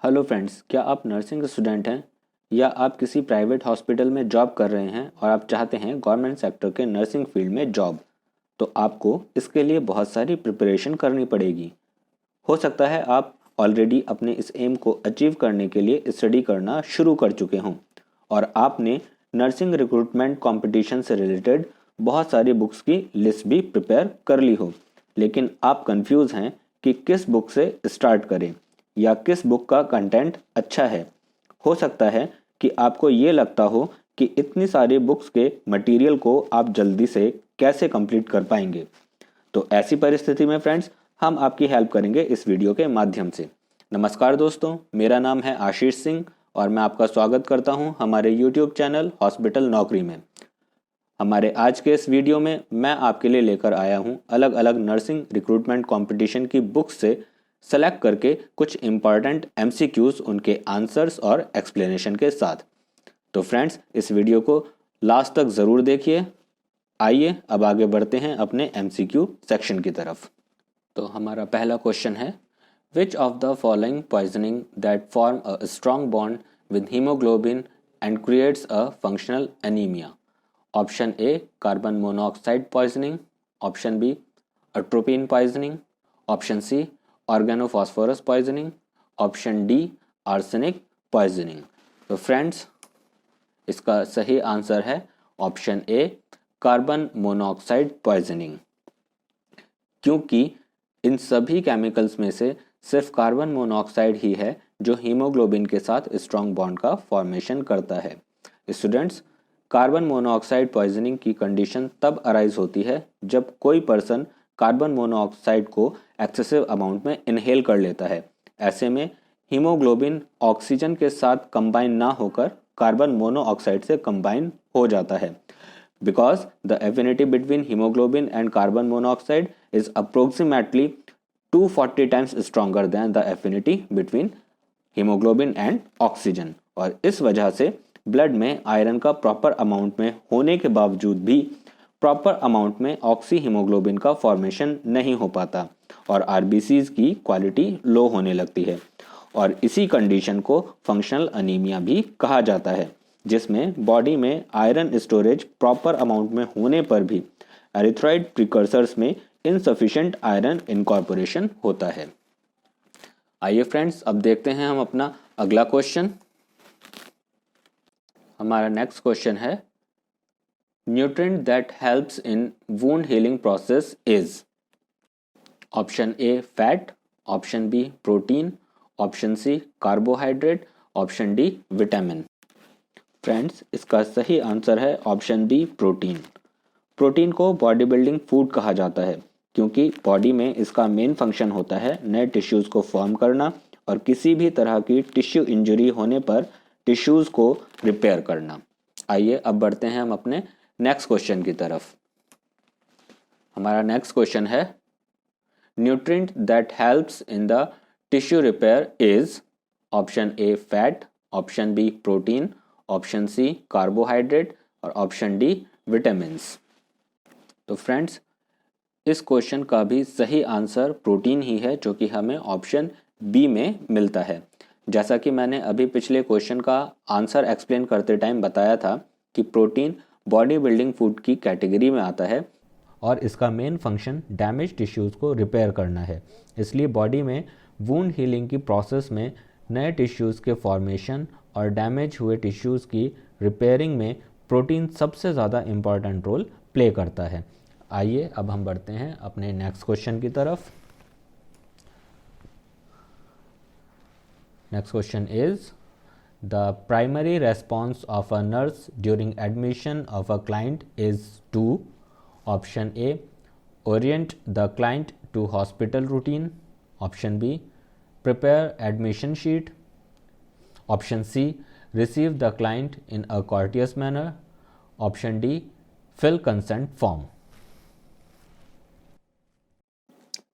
Hello friends, क्या आप nursing student हैं या आप किसी प्राइवेट हॉस्पिटल में जॉब कर रहे हैं और आप चाहते हैं गवर्नमेंट सेक्टर के नर्सिंग फील्ड में जॉब। तो आपको इसके लिए बहुत सारी प्रिपरेशन करनी पड़ेगी। हो सकता है आप ऑलरेडी अपने इस एम को अचीव करने के लिए स्टडी करना शुरू कर चुके हों और आपने नर्सिंग रिक्रूटमेंट कंपटीशन से रिलेटेड बहुत सारी बुक्स की लिस्ट भी प्रिपेयर कर ली हो, लेकिन आप कंफ्यूज हैं कि किस बुक से स्टार्ट करें या किस बुक का कंटेंट अच्छा है। हो सकता है कि आपको ये लगता हो कि इतनी सारी बुक्स के मटेरियल को आप जल्दी से कैसे कंप्लीट कर पाएंगे। तो ऐसी परिस्थिति में फ्रेंड्स, हम आपकी हेल्प करेंगे इस वीडियो के माध्यम से। नमस्कार दोस्तों, मेरा नाम है आशीष सिंह और मैं आपका स्वागत करता हूं हमारे यूट्यूब चैनल हॉस्पिटल नौकरी में। हमारे आज के इस वीडियो में मैं आपके लिए लेकर आया हूं अलग अलग नर्सिंग रिक्रूटमेंट कंपटीशन की बुक्स से सेलेक्ट करके कुछ इम्पॉर्टेंट एमसीक्यूज, उनके आंसर्स और एक्सप्लेनेशन के साथ। तो फ्रेंड्स, इस वीडियो को लास्ट तक ज़रूर देखिए। आइए अब आगे बढ़ते हैं अपने एमसीक्यू सेक्शन की तरफ। तो हमारा पहला क्वेश्चन है, which of the following poisoning that form a strong bond with haemoglobin and creates a functional anaemia? Option A carbon monoxide poisoning, option B atropine poisoning, option C organophosphorus poisoning, option D arsenic poisoning. तो friends, इसका सही answer है option A carbon monoxide poisoning, क्योंकि इन सभी chemicals में से सिर्फ कार्बन मोनोऑक्साइड ही है जो हीमोग्लोबिन के साथ स्ट्रॉन्ग बॉन्ड का फॉर्मेशन करता है। स्टूडेंट्स, कार्बन मोनोऑक्साइड पॉइजनिंग की कंडीशन तब अराइज होती है जब कोई पर्सन कार्बन मोनोऑक्साइड को एक्सेसिव अमाउंट में इनहेल कर लेता है। ऐसे में हीमोग्लोबिन ऑक्सीजन के साथ कंबाइन ना होकर कार्बन मोनोऑक्साइड से कंबाइन हो जाता है। Because the affinity between hemoglobin and carbon monoxide is approximately 240 times stronger than the affinity between hemoglobin and oxygen। और इस वजह से ब्लड में आयरन का प्रॉपर अमाउंट में होने के बावजूद भी प्रॉपर अमाउंट में ऑक्सी हीमोग्लोबिन का फॉर्मेशन नहीं हो पाता और आरबीसीज की क्वालिटी लो होने लगती है। और इसी कंडीशन को फंक्शनल अनीमिया भी कहा जाता है, जिसमें बॉडी में आयरन स्टोरेज प्रॉपर अमाउंट में होने पर भी एरिथ्राइड प्रिकर्सर्स में इनसफिशिएंट आयरन इनकॉर्पोरेशन होता है। आइए फ्रेंड्स, अब देखते हैं हम अपना अगला क्वेश्चन। हमारा नेक्स्ट क्वेश्चन है, nutrient that helps in wound healing process is? Option A fat, option B protein, option C carbohydrate, option D vitamin. Friends, इसका सही आंसर है ऑप्शन बी प्रोटीन। प्रोटीन को बॉडी बिल्डिंग फूड कहा जाता है क्योंकि body में इसका मेन फंक्शन होता है नए टिश्यूज़ को फॉर्म करना और किसी भी तरह की टिश्यू इंजरी होने पर टिश्यूज़ को रिपेयर करना। आइए अब बढ़ते हैं हम अपने नेक्स्ट क्वेश्चन की तरफ। हमारा नेक्स्ट क्वेश्चन है, nutrient that helps in the tissue repair is? Option A fat, option B protein, option C carbohydrate और ऑप्शन डी विटामिन्स। तो फ्रेंड्स, इस क्वेश्चन का भी सही आंसर प्रोटीन ही है, जो कि हमें ऑप्शन बी में मिलता है। जैसा कि मैंने अभी पिछले क्वेश्चन का आंसर एक्सप्लेन करते टाइम बताया था कि प्रोटीन बॉडी बिल्डिंग फूड की कैटेगरी में आता है और इसका मेन फंक्शन डैमेज टिश्यूज़ को रिपेयर करना है। इसलिए बॉडी में वुंड हीलिंग की प्रोसेस में नए टिश्यूज़ के फॉर्मेशन और डैमेज हुए टिश्यूज़ की रिपेयरिंग में प्रोटीन सबसे ज़्यादा इम्पॉर्टेंट रोल प्ले करता है। आइए अब हम बढ़ते हैं अपने नेक्स्ट क्वेश्चन की तरफ। Next question is, the primary response of a nurse during admission of a client is to? Option A orient the client to hospital routine, option B prepare admission sheet, option C receive the client in a courteous manner, option D fill consent form।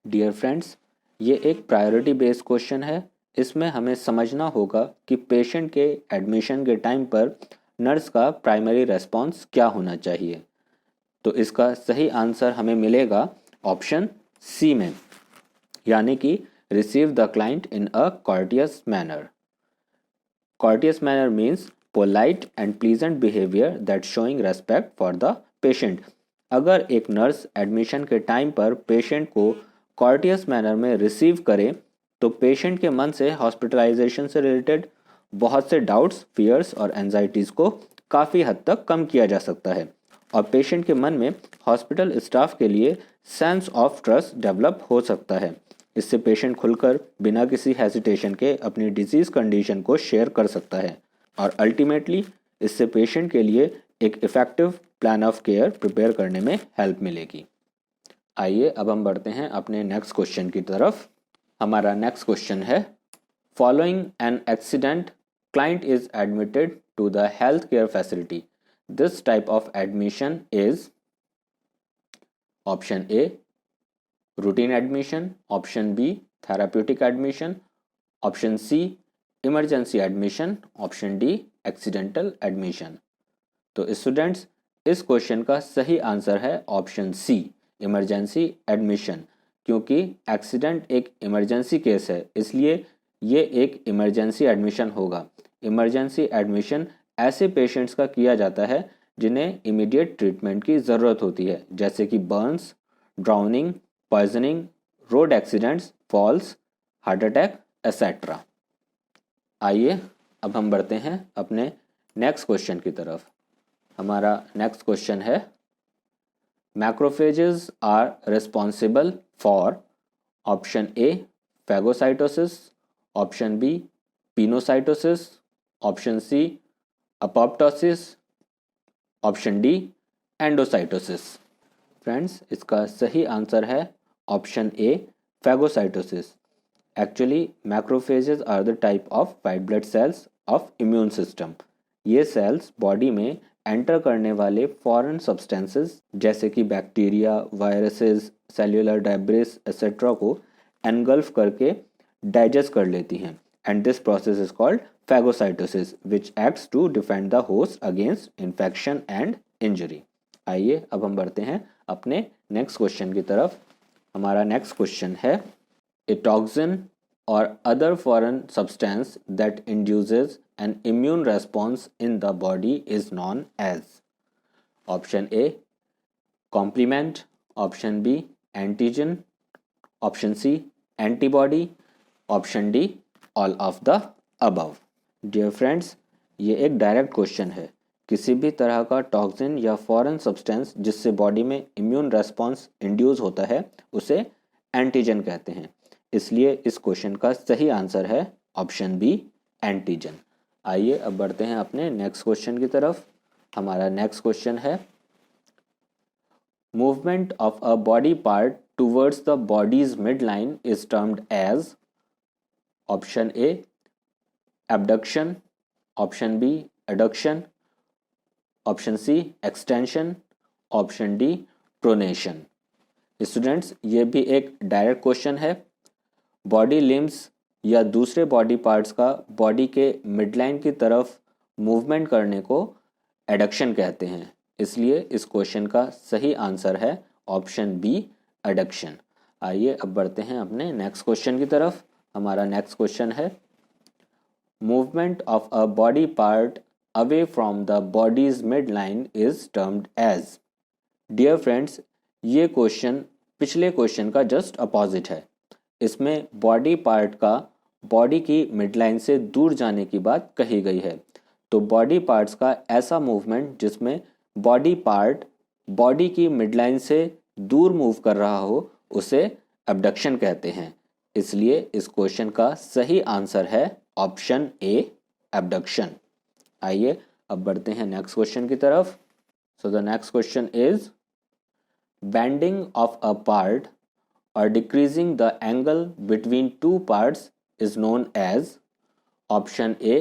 Dear friends, ये एक priority based question है। इसमें हमें समझना होगा कि patient के admission के टाइम पर नर्स का प्राइमरी रेस्पॉन्स क्या होना चाहिए। तो इसका सही आंसर हमें मिलेगा ऑप्शन सी में, यानी कि receive the client in a courteous manner। Courteous manner means polite and pleasant behavior that showing respect for the patient. अगर एक नर्स एडमिशन के टाइम पर पेशेंट को कॉर्टियस मैनर में रिसीव करे तो पेशेंट के मन से हॉस्पिटलाइजेशन से रिलेटेड बहुत से डाउट्स, फियर्स और एंजाइटीज़ को काफ़ी हद तक कम किया जा सकता है और पेशेंट के मन में हॉस्पिटल स्टाफ के लिए सेंस ऑफ ट्रस्ट डेवलप हो सकता है। इससे पेशेंट खुलकर बिना किसी हेजिटेशन के अपनी डिजीज़ कंडीशन को शेयर कर सकता है और अल्टीमेटली इससे पेशेंट के लिए एक effective plan of care prepare करने में हेल्प मिलेगी। आइए अब हम बढ़ते हैं अपने नेक्स्ट क्वेश्चन की तरफ। हमारा नेक्स्ट क्वेश्चन है, following an accident client is admitted to the health care facility, this type of admission is option A routine admission, option B therapeutic admission, option C emergency admission, option D accidental admission. तो students इस question का सही answer है option C emergency admission, क्योंकि accident एक emergency case है इसलिए ये एक इमरजेंसी एडमिशन होगा। इमरजेंसी एडमिशन ऐसे पेशेंट्स का किया जाता है जिन्हें इमीडिएट ट्रीटमेंट की ज़रूरत होती है, जैसे कि burns, drowning, poisoning, road accidents, falls, heart attack etcetera. आइए अब हम बढ़ते हैं अपने नेक्स्ट क्वेश्चन की तरफ। हमारा नेक्स्ट क्वेश्चन है, macrophages are responsible for option A phagocytosis, option B pinocytosis, option C apoptosis, option D endocytosis. Friends इसका सही आंसर है option A phagocytosis. Actually macrophages are the type of white blood cells of immune system. ये cells body में enter करने वाले foreign substances जैसे कि bacteria, viruses, cellular debris etcetera को एनगल्फ करके डाइजेस्ट कर लेती हैं and this process is called phagocytosis which acts to defend the host against infection and injury। आइए अब हम बढ़ते हैं अपने नेक्स्ट क्वेश्चन की तरफ। हमारा नेक्स्ट क्वेश्चन है, ए toxin or other foreign substance that induces an immune response in the body is known as option A complement, option B antigen, option C antibody, option D all of the above। Dear friends ये एक direct question है। किसी भी तरह का toxin या foreign substance जिससे body में इम्यून रेस्पॉन्स इंड्यूस होता है उसे एंटीजन कहते हैं, इसलिए इस क्वेश्चन का सही आंसर है ऑप्शन बी एंटीजन। आइए अब बढ़ते हैं अपने नेक्स्ट क्वेश्चन की तरफ। हमारा नेक्स्ट क्वेश्चन है, movement of a body part towards the body's midline is termed as option A abduction, option B adduction, option C extension, option D pronation। Students ये भी एक डायरेक्ट क्वेश्चन है। Body limbs या दूसरे body parts का body के midline की तरफ मूवमेंट करने को एडक्शन कहते हैं, इसलिए इस क्वेश्चन का सही आंसर है ऑप्शन बी एडक्शन। आइए अब बढ़ते हैं अपने नेक्स्ट क्वेश्चन की तरफ। हमारा नेक्स्ट क्वेश्चन है, movement of a body part away from the body's midline is termed as। Dear friends ये क्वेश्चन पिछले क्वेश्चन का जस्ट अपोजिट है। इसमें बॉडी पार्ट का बॉडी की मिडलाइन से दूर जाने की बात कही गई है। तो बॉडी पार्ट्स का ऐसा मूवमेंट जिसमें बॉडी पार्ट बॉडी की मिडलाइन से दूर मूव कर रहा हो उसे एब्डक्शन कहते हैं, इसलिए इस क्वेश्चन का सही आंसर है ऑप्शन ए एब्डक्शन। आइए अब बढ़ते हैं नेक्स्ट क्वेश्चन की तरफ। So the next question is, bending of a part or decreasing the angle between two parts is known as option A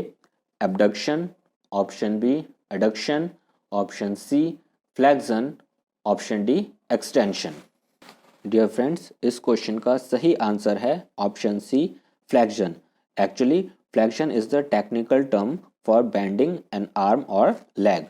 abduction, option B adduction, option C flexion, option D extension. Dear friends इस question का सही answer है option C flexion. Actually flexion is the technical term for bending an arm or leg.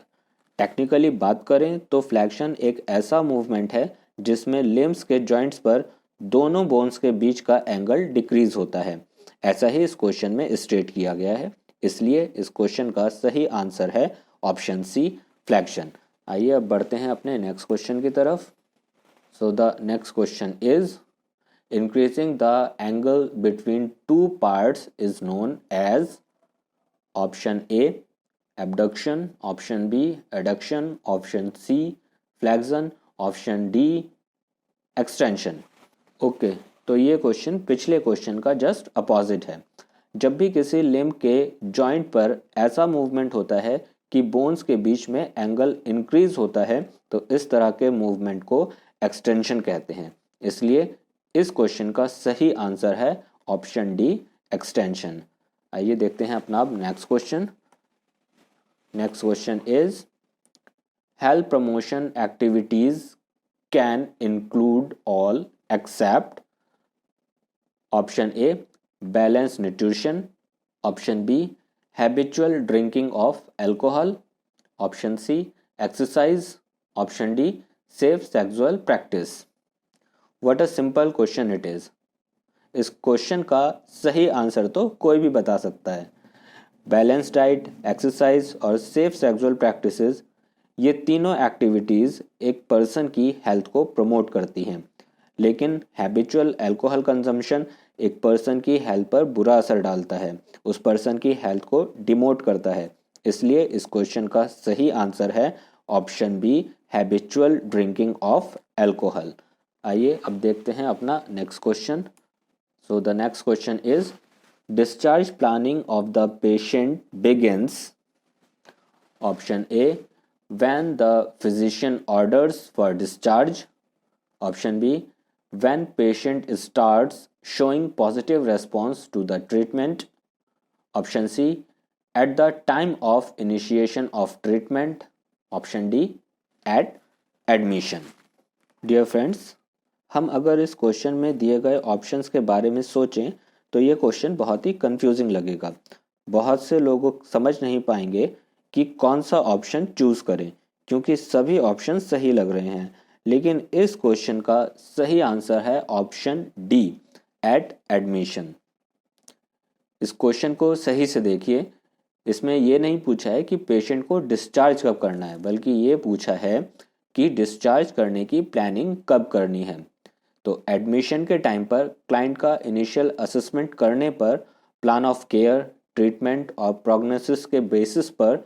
Technically बात करें तो flexion एक ऐसा movement है जिसमें लिम्स के जॉइंट्स पर दोनों बोन्स के बीच का एंगल डिक्रीज होता है। ऐसा ही इस क्वेश्चन में स्टेट किया गया है। इसलिए इस क्वेश्चन का सही आंसर है ऑप्शन सी, फ्लेक्शन। आइए अब बढ़ते हैं अपने नेक्स्ट क्वेश्चन की तरफ। So the next question is increasing the angle between two parts is known as option A abduction, option B adduction, option C flexion, option D extension। Okay तो ये question पिछले क्वेश्चन का just opposite है। जब भी किसी limb के joint पर ऐसा मूवमेंट होता है कि बोन्स के बीच में एंगल इंक्रीज होता है तो इस तरह के मूवमेंट को एक्सटेंशन कहते हैं। इसलिए इस क्वेश्चन का सही आंसर है ऑप्शन डी, एक्सटेंशन। आइए देखते हैं अपना अब next question. Next question is health promotion activities can include all except option A balance nutrition, option B habitual drinking of alcohol, option C exercise, option D safe sexual practice. What a simple question it is. इस question का सही answer तो कोई भी बता सकता है। Balance diet, exercise और सेफ सेक्सुअल प्रैक्टिसेस, ये तीनों एक्टिविटीज़ एक पर्सन की हेल्थ को प्रमोट करती हैं, लेकिन हैबिचुअल अल्कोहल कंजम्पशन एक पर्सन की हेल्थ पर बुरा असर डालता है, उस पर्सन की हेल्थ को डिमोट करता है। इसलिए इस क्वेश्चन का सही आंसर है option B, habitual drinking of alcohol. आइए अब देखते हैं अपना next question. So the next question is discharge planning of the patient begins. Option A when the physician orders for discharge, option B when patient starts showing positive response to the treatment, option C at the time of initiation of treatment, option D at admission। Dear friends, हम अगर इस question में दिए गए options के बारे में सोचें तो ये क्वेश्चन बहुत ही कंफ्यूजिंग लगेगा। बहुत से लोग समझ नहीं पाएंगे कि कौन सा ऑप्शन चूज़ करें, क्योंकि सभी ऑप्शन सही लग रहे हैं। लेकिन इस क्वेश्चन का सही आंसर है ऑप्शन डी, एट एडमिशन। इस क्वेश्चन को सही से देखिए। इसमें यह नहीं पूछा है कि पेशेंट को डिस्चार्ज कब करना है, बल्कि ये पूछा है कि डिस्चार्ज करने की प्लानिंग कब करनी है। तो एडमिशन के टाइम पर क्लाइंट का इनिशियल असेसमेंट करने पर प्लान ऑफ केयर, ट्रीटमेंट और प्रोग्नोसिस के बेसिस पर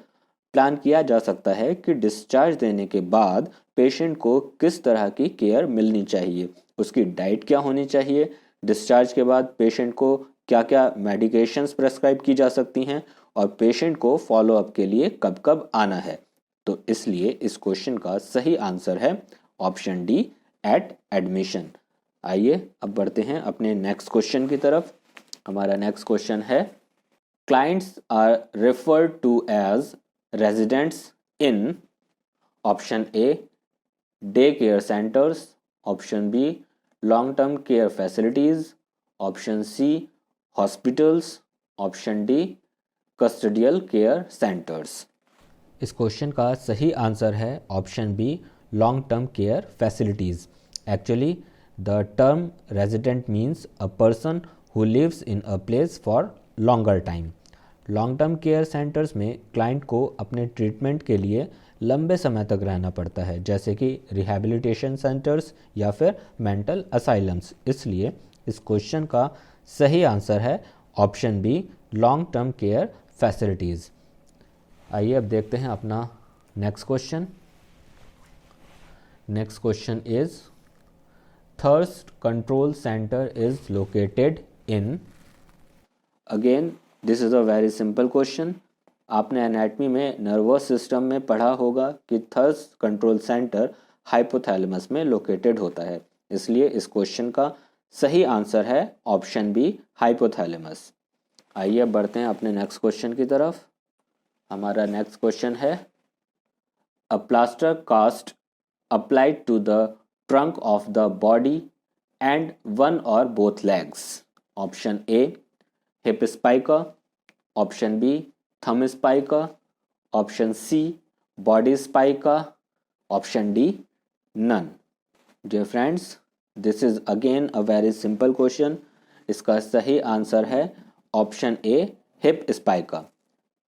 प्लान किया जा सकता है कि डिस्चार्ज देने के बाद पेशेंट को किस तरह की केयर मिलनी चाहिए, उसकी डाइट क्या होनी चाहिए, डिस्चार्ज के बाद पेशेंट को क्या क्या मेडिकेशंस प्रेस्क्राइब की जा सकती हैं और पेशेंट को फॉलोअप के लिए कब कब आना है। तो इसलिए इस क्वेश्चन का सही आंसर है ऑप्शन डी, एट एडमिशन। आइए अब बढ़ते हैं अपने नेक्स्ट क्वेश्चन की तरफ। हमारा नेक्स्ट क्वेश्चन है clients are referred to as residents in option A day care centers, option B long term care facilities, option C hospitals, option D custodial care centers। इस क्वेश्चन का सही answer है option B, long term care facilities. Actually the term resident means a person who lives in a place for longer time. Long term care centers में client को अपने treatment के लिए लंबे समय तक रहना पड़ता है, जैसे कि रिहैबिलिटेशन सेंटर्स या फिर मेंटल असाइलम्स। इसलिए इस क्वेश्चन का सही आंसर है option B, long term care facilities. आइए अब देखते हैं अपना next question. Next question is thirst control center is located in. Again this is a very simple question. आपने एनाटमी में नर्वस सिस्टम में पढ़ा होगा कि थर्स्ट कंट्रोल सेंटर हाइपोथैलेमस में लोकेटेड होता है। इसलिए इस क्वेश्चन का सही आंसर है ऑप्शन बी, हाइपोथैलेमस। आइए अब बढ़ते हैं अपने नेक्स्ट क्वेश्चन की तरफ। हमारा नेक्स्ट क्वेश्चन है a plaster cast applied to the trunk of the body and one or both legs. Option A hip spica, option B thumb spica, option C body spica, option D none. Dear friends, this is again a very simple question. इसका सही answer है option A, hip spica.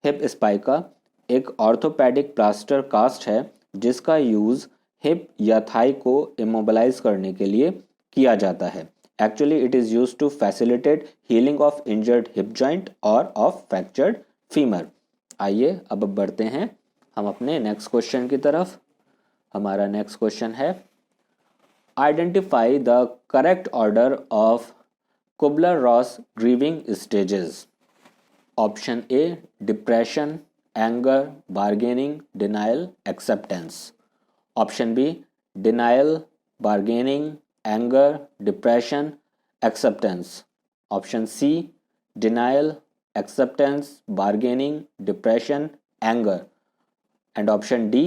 Hip spica एक orthopaedic plaster cast है जिसका use hip या thigh को immobilise करने के लिए किया जाता है। Actually it is use to facilitate healing of injured hip joint और ऑफ फ्रैक्चर्ड फीमर। आइए अब बढ़ते हैं हम अपने नेक्स्ट क्वेश्चन की तरफ। हमारा नेक्स्ट क्वेश्चन है, identify the correct order of Kubler Ross grieving stages. Option A depression, anger, bargaining, denial, acceptance. Option B denial, bargaining, anger, depression, acceptance. Option C denial, acceptance, bargaining, depression, anger. And option D,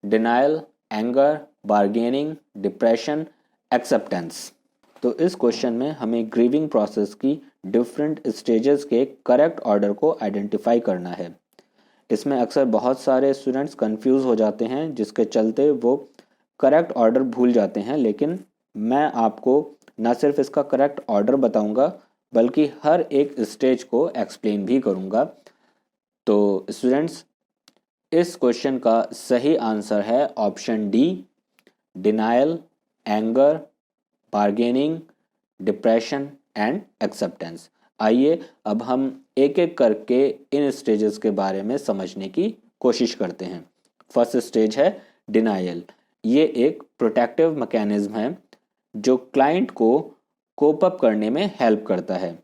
denial, anger, bargaining, depression, acceptance. तो इस question में हमें grieving process की different stages के correct order को identify करना है। इसमें अक्सर बहुत सारे स्टूडेंट्स कंफ्यूज हो जाते हैं जिसके चलते वो करेक्ट ऑर्डर भूल जाते हैं, लेकिन मैं आपको ना सिर्फ इसका करेक्ट ऑर्डर बताऊंगा बल्कि हर एक स्टेज को एक्सप्लेन भी करूंगा। तो स्टूडेंट्स, इस क्वेश्चन का सही आंसर है option D, denial, anger, bargaining, depression and acceptance. आइए अब हम एक एक करके इन स्टेजेस के बारे में समझने की कोशिश करते हैं। फर्स्ट स्टेज है डिनायल। ये एक प्रोटेक्टिव मैकेनिज्म है जो क्लाइंट को कोप अप करने में हेल्प करता है।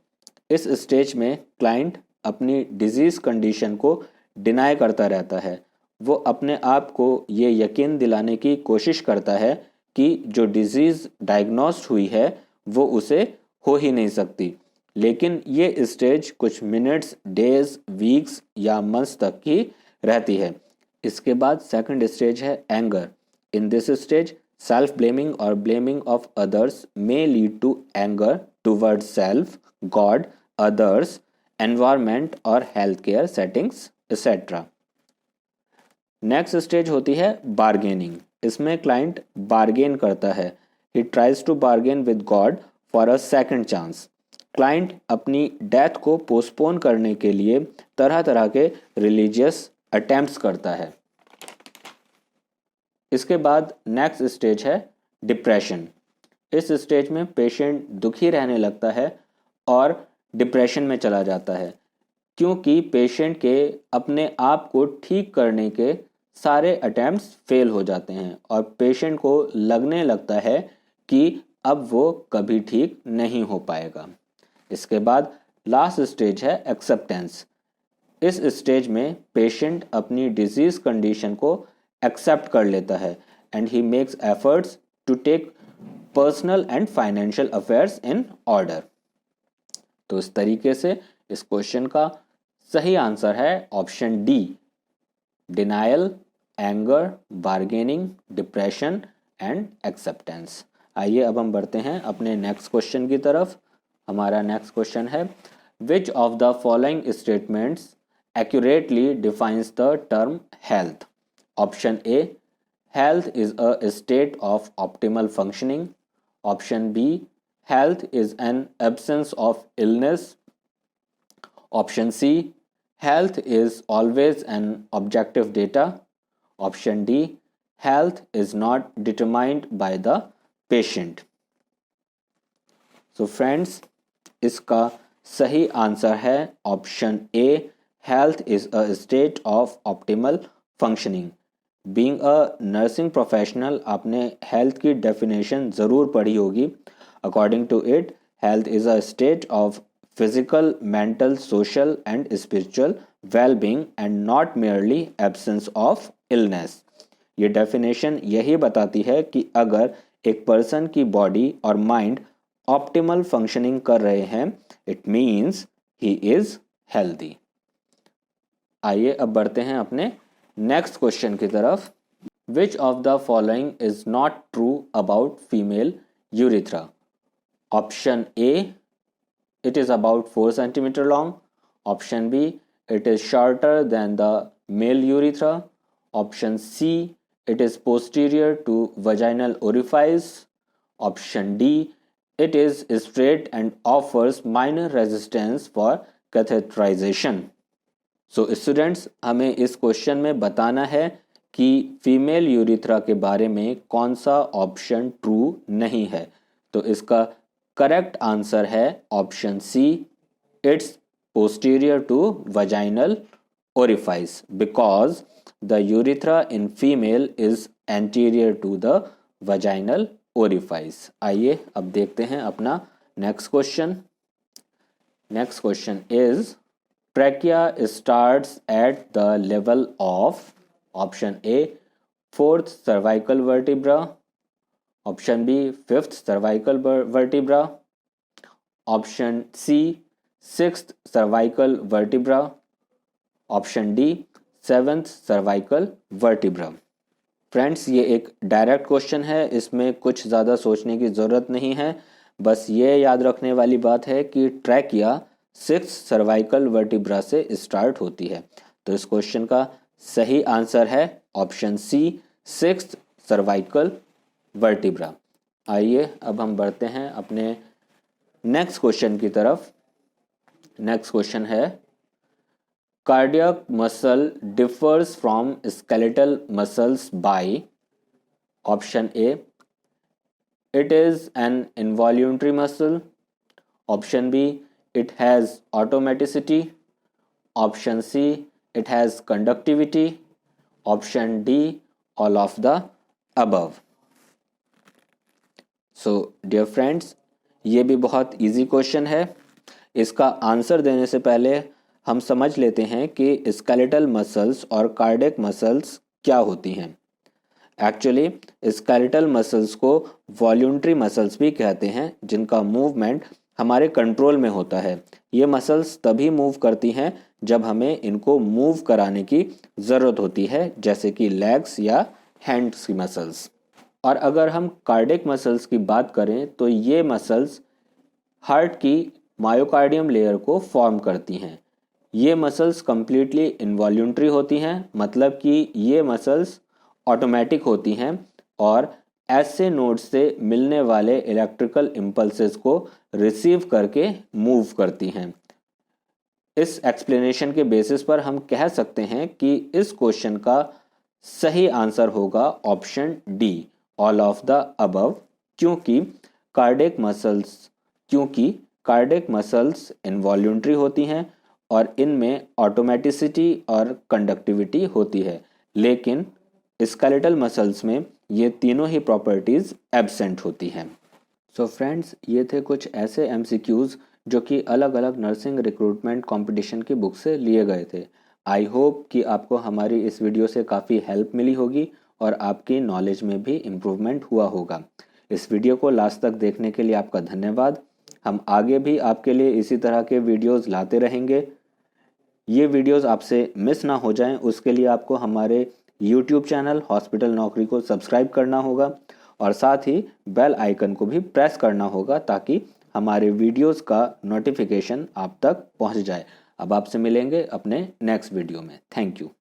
इस स्टेज में क्लाइंट अपनी डिजीज़ कंडीशन को डिनाई करता रहता है। वो अपने आप को ये यकीन दिलाने की कोशिश करता है कि जो डिजीज़ डायग्नोस्ड हुई है वो उसे हो ही नहीं सकती। लेकिन ये स्टेज कुछ मिनट्स, डेज, वीक्स या मंथ्स तक की रहती है। इसके बाद सेकंड स्टेज है anger. In this stage self blaming or blaming of others may lead to anger towards self, God, others, environment or healthcare settings etc. Next stage होती है बार्गेनिंग। इसमें क्लाइंट बार्गेन करता है। He tries to bargain with God for a second chance. Client अपनी death को postpone करने के लिए तरह तरह के रिलीजियस अटेम्प्ट्स करता है। इसके बाद नेक्स्ट स्टेज है डिप्रेशन। इस स्टेज में पेशेंट दुखी रहने लगता है और डिप्रेशन में चला जाता है क्योंकि पेशेंट के अपने आप को ठीक करने के सारे अटेम्प्ट्स फेल हो जाते हैं और पेशेंट को लगने लगता है कि अब वो कभी ठीक नहीं हो पाएगा। इसके बाद लास्ट स्टेज है एक्सेप्टेंस। इस स्टेज में पेशेंट अपनी डिजीज कंडीशन को एक्सेप्ट कर लेता है and he makes efforts to take personal and financial affairs in order. तो इस तरीके से इस क्वेश्चन का सही आंसर है option D, denial, anger, bargaining, depression and acceptance. आइए अब हम बढ़ते हैं अपने नेक्स्ट क्वेश्चन की तरफ। हमारा नेक्स्ट क्वेश्चन है, which of the following statements accurately defines the term health? Option A, health is a state of optimal functioning. Option B, health is an absence of illness. Option C, health is always an objective data. Option D, health is not determined by the patient. So friends, इसका सही answer है option A, health is a state of optimal functioning. Being a nursing professional, आपने health की definition ज़रूर पढ़ी होगी। According to it, health is a state of physical, mental, social and spiritual well-being and not merely absence of illness. ये definition यही बताती है कि अगर एक person की body और mind optimal functioning कर रहे हैं, it means he is healthy. आइए अब बढ़ते हैं अपने नेक्स्ट क्वेश्चन की तरफ। Which of the following is not true about female urethra? Option A, it is about 4 centimeter long. Option B, it is shorter than the male urethra. Option C, it is posterior to vaginal orifice. Option D, it is straight and offers minor resistance for catheterization. So students, हमें इस question में बताना है कि female urethra के बारे में कौन सा ऑप्शन ट्रू नहीं है। तो इसका करेक्ट आंसर है option C, it's posterior to vaginal orifice because the urethra in female is anterior to the vaginal orifice. आइए अब देखते हैं अपना next question. Next question is trachea starts at the level of option A fourth cervical vertebra, option B fifth cervical vertebra, option C sixth cervical vertebra, option D seventh cervical vertebra. Friends, ये एक direct question है, इसमें कुछ ज़्यादा सोचने की ज़रूरत नहीं है। बस ये याद रखने वाली बात है कि ट्रैकिया सिक्स्थ सर्वाइकल वर्टिब्रा से स्टार्ट होती है। तो इस क्वेश्चन का सही आंसर है option C, sixth cervical vertebra. आइए अब हम बढ़ते हैं अपने नेक्स्ट क्वेश्चन की तरफ। Next question is cardiac muscle differs from skeletal muscles by, option A it is an involuntary muscle, option B it has automaticity, option C it has conductivity, option D all of the above। so dear friends, ये भी बहुत easy question है। इसका answer देने से पहले हम समझ लेते हैं कि स्केलेटल मसल्स और कार्डियक मसल्स क्या होती हैं। एक्चुअली स्केलेटल मसल्स को वॉल्यूंट्री मसल्स भी कहते हैं, जिनका मूवमेंट हमारे कंट्रोल में होता है। ये मसल्स तभी मूव करती हैं जब हमें इनको मूव कराने की ज़रूरत होती है, जैसे कि लेग्स या हैंड्स की मसल्स। और अगर हम कार्डियक मसल्स की बात करें तो ये मसल्स हार्ट की मायोकार्डियम लेयर को फॉर्म करती हैं। ये मसल्स कम्प्लीटली इनवॉल्यूंट्री होती हैं, मतलब कि ये मसल्स ऑटोमेटिक होती हैं और ऐसे नोड से मिलने वाले इलेक्ट्रिकल इम्पल्सेस को रिसीव करके मूव करती हैं। इस एक्सप्लेनेशन के बेसिस पर हम कह सकते हैं कि इस क्वेश्चन का सही आंसर होगा option D, all of the above, क्योंकि कार्डियक मसल्स इनवॉल्यूंट्री होती हैं और इनमें ऑटोमेटिसिटी और कंडक्टिविटी होती है, लेकिन स्केलेटल मसल्स में ये तीनों ही प्रॉपर्टीज़ एब्सेंट होती हैं। सो फ्रेंड्स, ये थे कुछ ऐसे एमसीक्यूज़ जो कि अलग अलग नर्सिंग रिक्रूटमेंट कंपटीशन की बुक से लिए गए थे। आई होप कि आपको हमारी इस वीडियो से काफ़ी हेल्प मिली होगी और आपकी नॉलेज में भी इम्प्रूवमेंट हुआ होगा। इस वीडियो को लास्ट तक देखने के लिए आपका धन्यवाद। हम आगे भी आपके लिए इसी तरह के वीडियोज़ लाते रहेंगे। ये वीडियोज़ आपसे मिस ना हो जाएं, उसके लिए आपको हमारे यूट्यूब चैनल हॉस्पिटल नौकरी को सब्सक्राइब करना होगा और साथ ही बेल आइकन को भी प्रेस करना होगा ताकि हमारे वीडियोस का नोटिफिकेशन आप तक पहुंच जाए। अब आपसे मिलेंगे अपने नेक्स्ट वीडियो में। Thank you.